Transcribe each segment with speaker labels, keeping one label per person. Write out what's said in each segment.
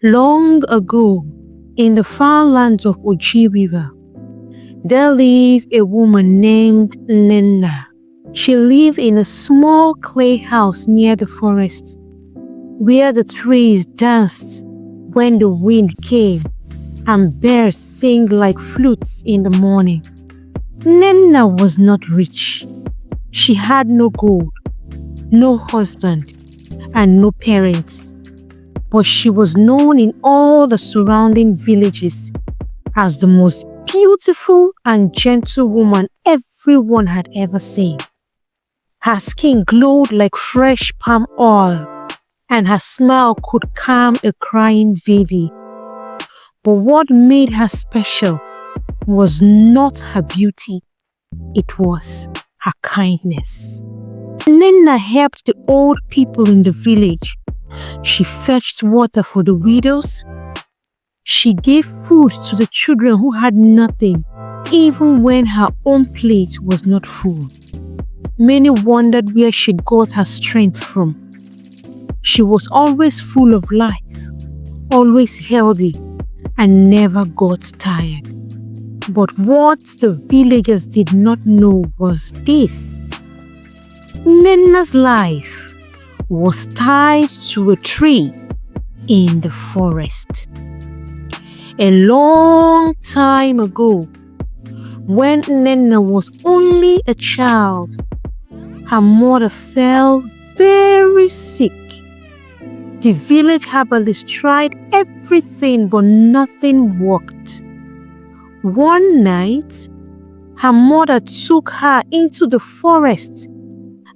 Speaker 1: Long ago, in the far lands of Oji River, there lived a woman named Nenna. She lived in a small clay house near the forest, where the trees danced when the wind came and birds sang like flutes in the morning. Nenna was not rich. She had no gold, no husband, and no parents. But she was known in all the surrounding villages as the most beautiful and gentle woman everyone had ever seen. Her skin glowed like fresh palm oil, and her smile could calm a crying baby. But what made her special was not her beauty, it was her kindness. Nenna helped the old people in the village. She fetched water for the widows. She gave food to the children who had nothing, even when her own plate was not full. Many wondered where she got her strength from. She was always full of life, always healthy, and never got tired. But what the villagers did not know was this: Nenna's life was tied to a tree in the forest. A long time ago, when Nenna was only a child, her mother fell very sick. The village herbalist tried everything, but nothing worked. One night, her mother took her into the forest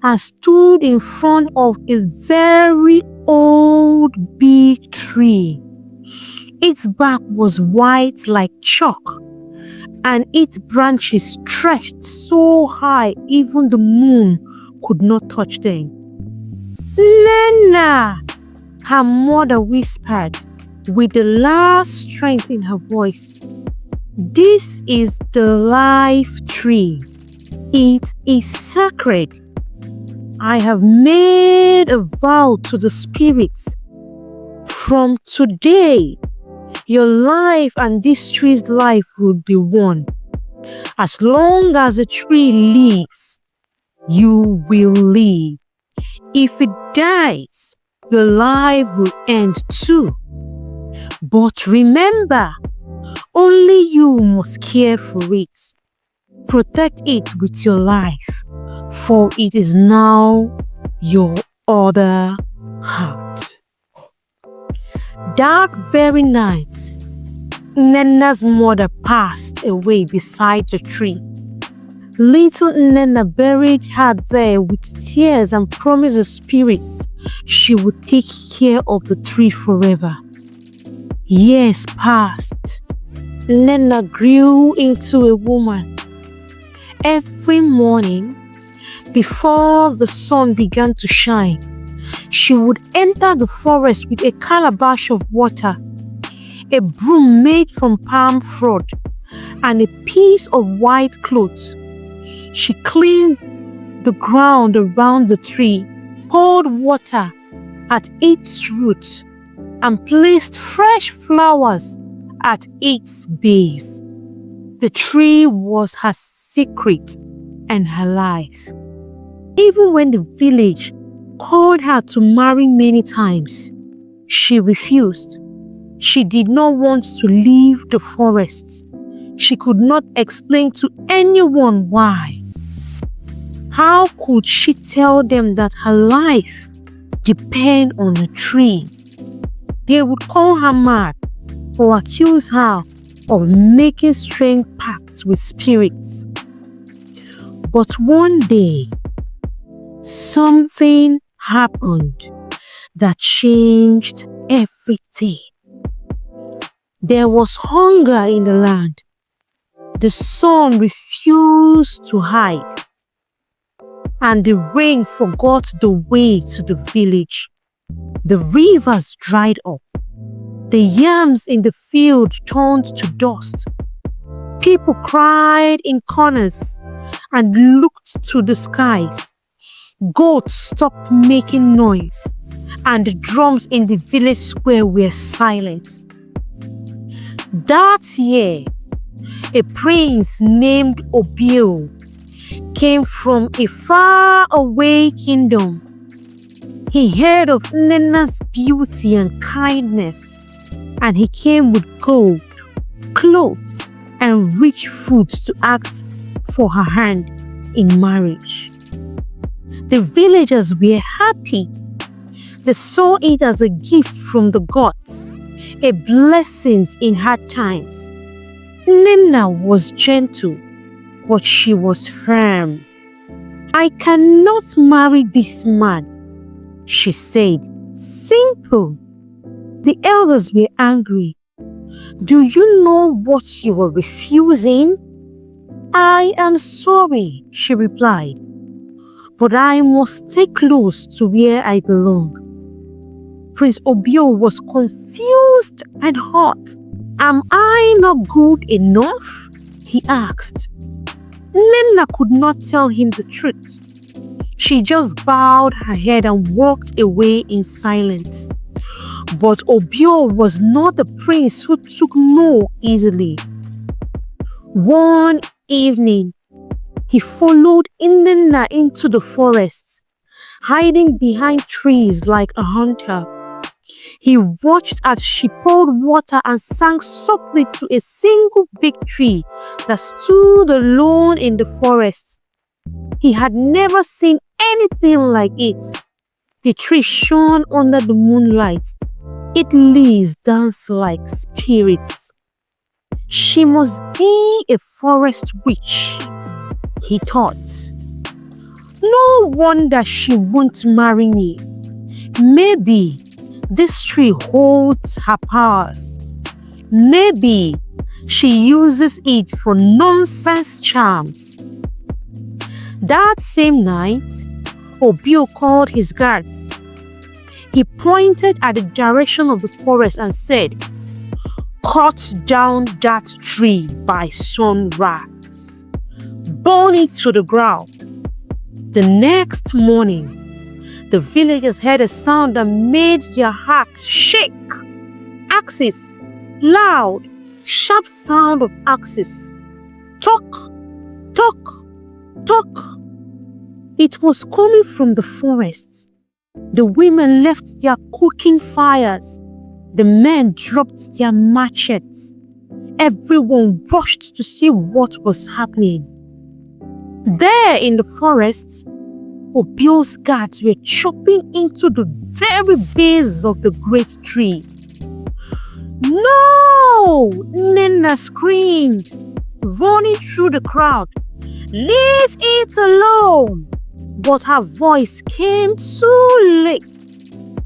Speaker 1: and stood in front of a very old big tree. Its bark was white like chalk, and its branches stretched so high even the moon could not touch them. "Nenna," her mother whispered with the last strength in her voice. "This is the life tree. It is sacred. I have made a vow to the spirits. From today, your life and this tree's life will be one. As long as the tree lives, you will live. If it dies, your life will end too. But remember, only you must care for it. Protect it with your life, for it is now your other heart." That very night, Nenna's mother passed away beside the tree. Little Nenna buried her there with tears and promised the spirits she would take care of the tree forever. Years passed. Nenna grew into a woman. Every morning, before the sun began to shine, she would enter the forest with a calabash of water, a broom made from palm frond, and a piece of white cloth. She cleaned the ground around the tree, poured water at its roots, and placed fresh flowers at its base. The tree was her secret and her life. Even when the village called her to marry many times, she refused. She did not want to leave the forest. She could not explain to anyone why. How could she tell them that her life depended on a tree? They would call her mad or accuse her of making strange pacts with spirits. But one day, something happened that changed everything. There was hunger in the land. The sun refused to hide, and the rain forgot the way to the village. The rivers dried up. The yams in the field turned to dust. People cried in corners and looked to the skies. Goats stopped making noise, and the drums in the village square were silent. That year, a prince named Obil came from a far-away kingdom. He heard of Nnenna's beauty and kindness, and he came with gold, clothes, and rich foods to ask for her hand in marriage. The villagers were happy. They saw it as a gift from the gods, a blessing in hard times. Nnenna was gentle, but she was firm. "I cannot marry this man," she said. Simple. The elders were angry. "Do you know what you are refusing?" "I am sorry," she replied, "but I must stay close to where I belong." Prince Obil was confused and hurt. "Am I not good enough?" he asked. Nnenna could not tell him the truth. She just bowed her head and walked away in silence. But Obil was not the prince who took no easily. One evening, he followed Nnenna into the forest, hiding behind trees like a hunter. He watched as she poured water and sang softly to a single big tree that stood alone in the forest. He had never seen anything like it. The tree shone under the moonlight. Its leaves danced like spirits. "She must be a forest witch," he thought. "No wonder she won't marry me. Maybe this tree holds her powers. Maybe she uses it for nonsense charms." That same night, Obil called his guards. He pointed at the direction of the forest and said, "Cut down that tree by sunrise. Burn it to the ground." The next morning, the villagers heard a sound that made their hearts shake. Axes, loud, sharp sound of axes. Tock, tock, tock. It was coming from the forest. The women left their cooking fires. The men dropped their machetes. Everyone rushed to see what was happening. There in the forest, Obil's guards were chopping into the very base of the great tree. "No!" Nnenna screamed, running through the crowd. "Leave it alone!" But her voice came too late.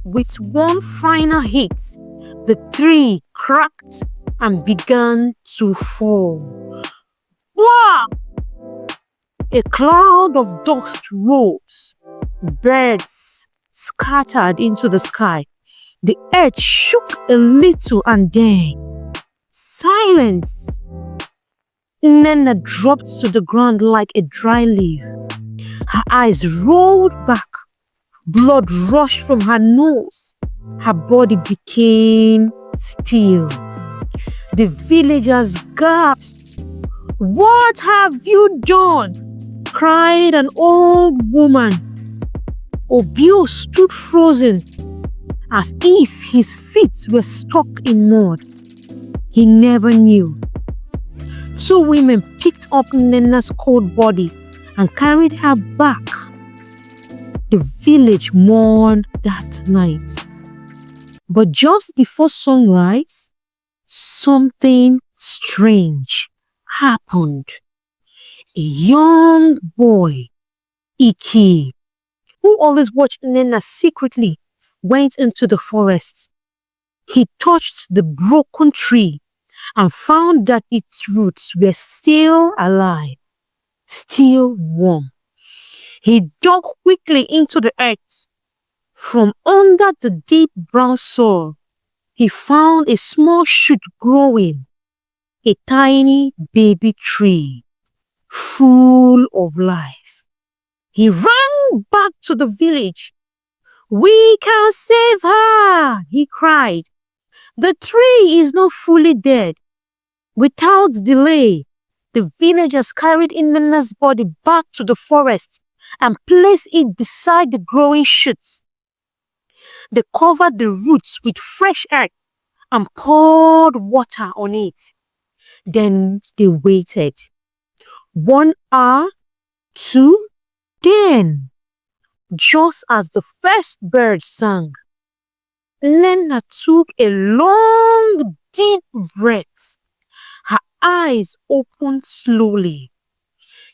Speaker 1: With one final hit, the tree cracked and began to fall. Wow! A cloud of dust rose. Birds scattered into the sky. The earth shook a little and then silence. Nnenna dropped to the ground like a dry leaf. Her eyes rolled back. Blood rushed from her nose. Her body became still. The villagers gasped. "What have you done?" cried an old woman. Obil stood frozen, as if his feet were stuck in mud. He never knew. Two women picked up Nnenna's cold body and carried her back. The village mourned that night. But just before sunrise, something strange happened. A young boy, Iki, who always watched Nnenna secretly, went into the forest. He touched the broken tree and found that its roots were still alive, still warm. He dug quickly into the earth. From under the deep brown soil, he found a small shoot growing, a tiny baby tree, full of life. He ran back to the village. "We can save her!" he cried. "The tree is not fully dead." Without delay, the villagers carried Inanna's body back to the forest and placed it beside the growing shoots. They covered the roots with fresh earth and poured water on it. Then they waited. 1 hour, two, then, just as the first bird sang, Lena took a long, deep breath. Her eyes opened slowly.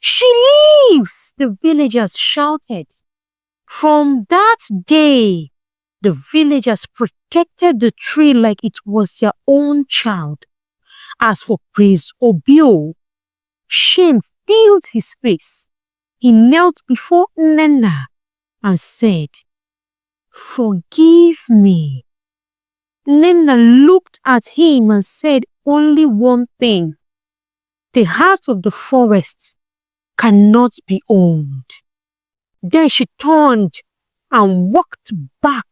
Speaker 1: "She lives!" the villagers shouted. From that day, the villagers protected the tree like it was their own child. As for Prince Obio, shame filled his face. He knelt before Nena and said, "Forgive me." Nena looked at him and said only one thing: "The heart of the forest cannot be owned." Then she turned and walked back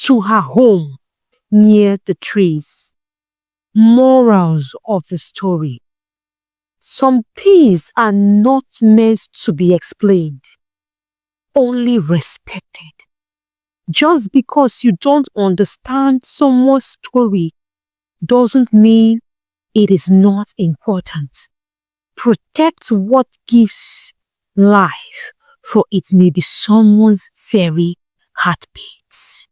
Speaker 1: to her home near the trees. Morals of the story: some things are not meant to be explained, only respected. Just because you don't understand someone's story doesn't mean it is not important. Protect what gives life, for it may be someone's very heartbeat.